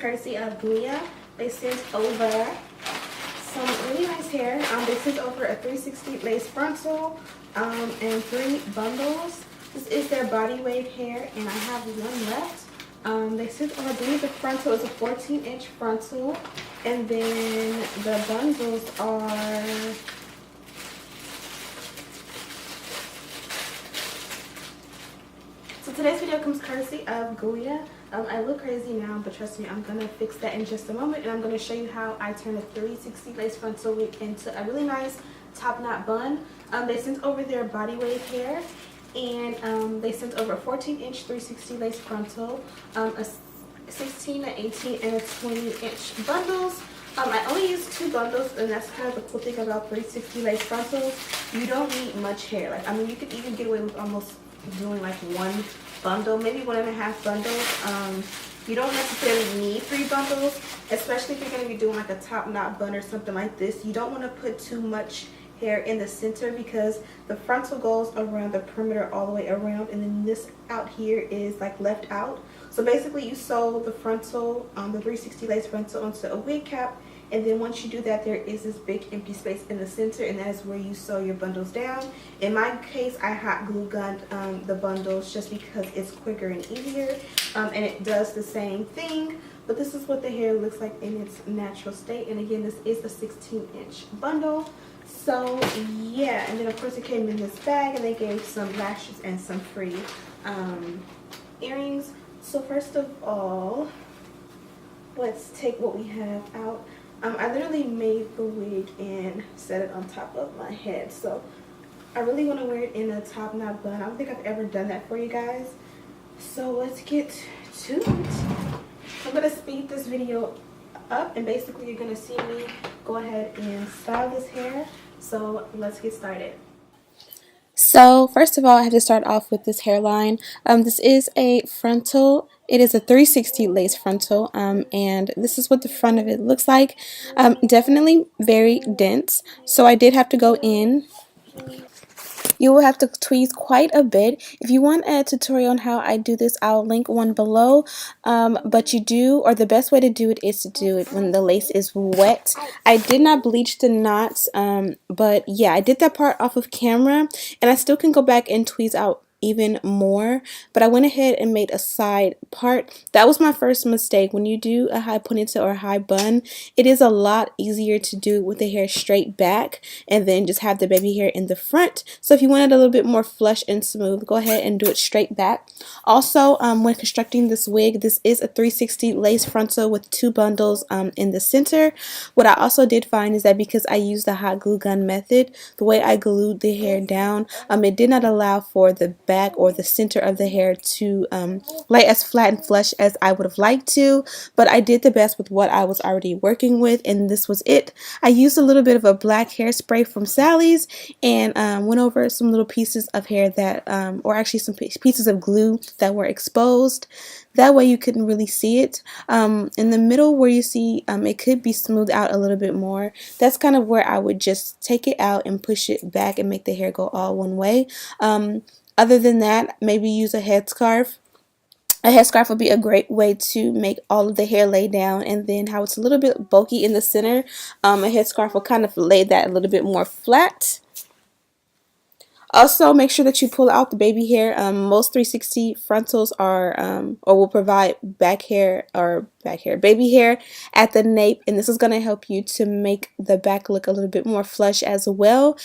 courtesy of Giulia. They sent over some really nice hair. They sent over a 360 lace frontal and 3 bundles. This is their body wave hair, and I have one left. They sent over, I believe the frontal is a 14-inch frontal, and then the bundles are so today's video comes courtesy of Giulia. I look crazy now, but trust me, I'm gonna fix that in just a moment, and I'm gonna show you how I turn a 360 lace frontal wig into a really nice top knot bun. They sent over their body wave hair, and they sent over a 14-inch 360 lace frontal, a 16, an 18, and a 20-inch bundles. I only use 2 bundles, and that's kind of the cool thing about 360 lace frontals. You don't need much hair. Like, I mean, you could even get away with almost doing like 1 bundle, maybe 1.5 bundles. You don't necessarily need 3 bundles, especially if you're going to be doing like a top knot bun or something like this. You don't want to put too much hair in the center because the frontal goes around the perimeter all the way around, and then this out here is like left out. So basically you sew the frontal, the 360 lace frontal onto a wig cap, and then once you do that, there is this big empty space in the center, and that is where you sew your bundles down. In my case, I hot glue gunned the bundles just because it's quicker and easier, and it does the same thing. But this is what the hair looks like in its natural state, and again, this is a 16-inch bundle. So yeah, and then of course it came in this bag, and they gave some lashes and some free earrings. So first of all, let's take what we have out. I literally made the wig and set it on top of my head, so I really want to wear it in a top knot bun. I don't think I've ever done that for you guys, so let's get to it. I'm going to speed this video up, and basically you're going to see me go ahead and style this hair. So let's get started. So first of all, I have to start off with this hairline. This is a frontal. It is a 360 lace frontal, and this is what the front of it looks like. Definitely very dense, so I did have to go in. You will have to tweeze quite a bit. If you want a tutorial on how I do this, I'll link one below. But you do, or the best way to do it is to do it when the lace is wet. I did not bleach the knots, but yeah, I did that part off of camera, and I still can go back and tweeze out even more, but I went ahead and made a side part. That was my first mistake. When you do a high ponytail or a high bun, it is a lot easier to do with the hair straight back and then just have the baby hair in the front. So if you want it a little bit more flush and smooth, go ahead and do it straight back. Also, when constructing this wig, this is a 360 lace frontal with 2 bundles in the center. What I also did find is that because I used the hot glue gun method, the way I glued the hair down, it did not allow for the back or the center of the hair to lay as flat and flush as I would have liked to, but I did the best with what I was already working with, and this was it. I used a little bit of a black hairspray from Sally's and went over some little pieces of hair that, or actually some pieces of glue that were exposed. That way you couldn't really see it. In the middle where you see it could be smoothed out a little bit more, that's kind of where I would just take it out and push it back and make the hair go all one way. Other than that, maybe use a headscarf. A headscarf would be a great way to make all of the hair lay down, and then how it's a little bit bulky in the center, a headscarf will kind of lay that a little bit more flat. Also, make sure that you pull out the baby hair. Most 360 frontals are, or will provide baby hair at the nape, and this is going to help you to make the back look a little bit more flush as well.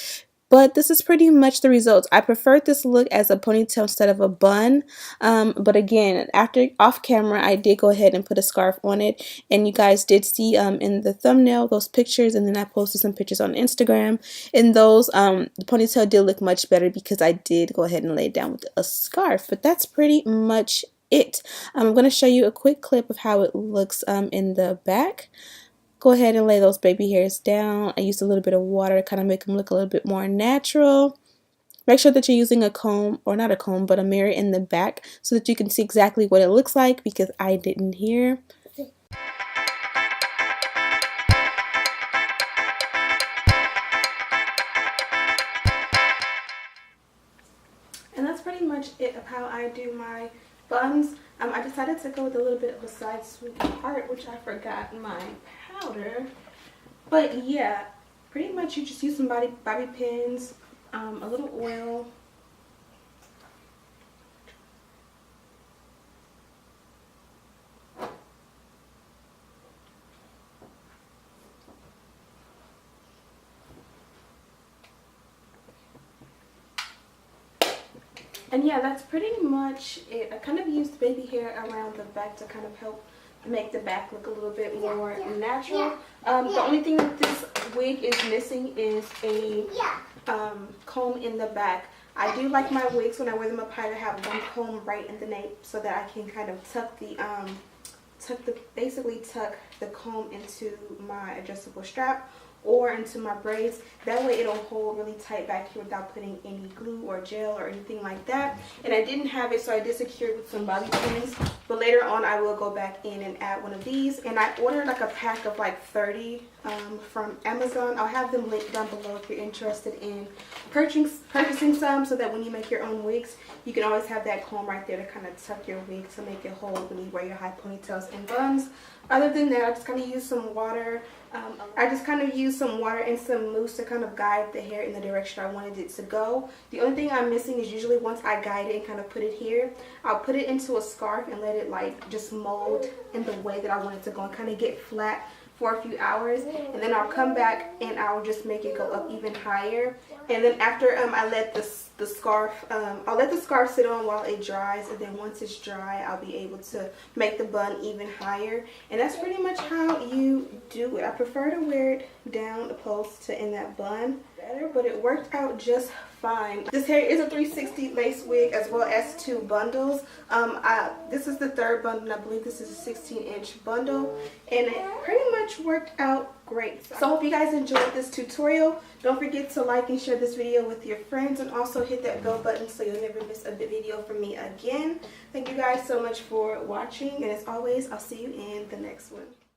But this is pretty much the results. I preferred this look as a ponytail instead of a bun. But again, after off camera, I did go ahead and put a scarf on it. And you guys did see in the thumbnail those pictures. And then I posted some pictures on Instagram. In those, the ponytail did look much better because I did go ahead and lay it down with a scarf. But that's pretty much it. I'm going to show you a quick clip of how it looks in the back. Go ahead and lay those baby hairs down. I used a little bit of water to kind of make them look a little bit more natural. Make sure that you're using a comb, or not a comb, but a mirror in the back so that you can see exactly what it looks like, because I didn't here. And that's pretty much it of how I do my buns. I decided to go with a little bit of a side swoop part, which I forgot my powder. But yeah, pretty much you just use some bobby pins, a little oil. And yeah, that's pretty much it. I kind of used baby hair around the back to kind of help make the back look a little bit more natural. The only thing that this wig is missing is a comb in the back. I do like my wigs when I wear them up high to have one comb right in the nape so that I can kind of basically tuck the comb into my adjustable strap or into my braids. That way it'll hold really tight back here without putting any glue or gel or anything like that. And I didn't have it, so I did secure it with some bobby pins, but later on I will go back in and add one of these. And I ordered like a pack of like 30 from Amazon. I'll have them linked down below if you're interested in purchasing some, so that when you make your own wigs, you can always have that comb right there to kind of tuck your wig to make it hold when you wear your high ponytails and buns. Other than that, I just kind of use some water. And some mousse to kind of guide the hair in the direction I wanted it to go. The only thing I'm missing is usually once I guide it and kind of put it here, I'll put it into a scarf and let it like just mold in the way that I want it to go and kind of get flat for a few hours, and then I'll come back and I'll just make it go up even higher. And then after I let the scarf, I'll let the scarf sit on while it dries, and then once it's dry, I'll be able to make the bun even higher. And that's pretty much how you do it. I prefer to wear it down opposed to in that bun better, but it worked out just fine. This hair is a 360 lace wig as well as 2 bundles. This is the 3rd bundle, and I believe this is a 16-inch bundle, and it pretty much worked out great. So I hope you guys enjoyed this tutorial. Don't forget to like and share this video with your friends, and also hit that bell button so you'll never miss a video from me again. Thank you guys so much for watching, and as always, I'll see you in the next one.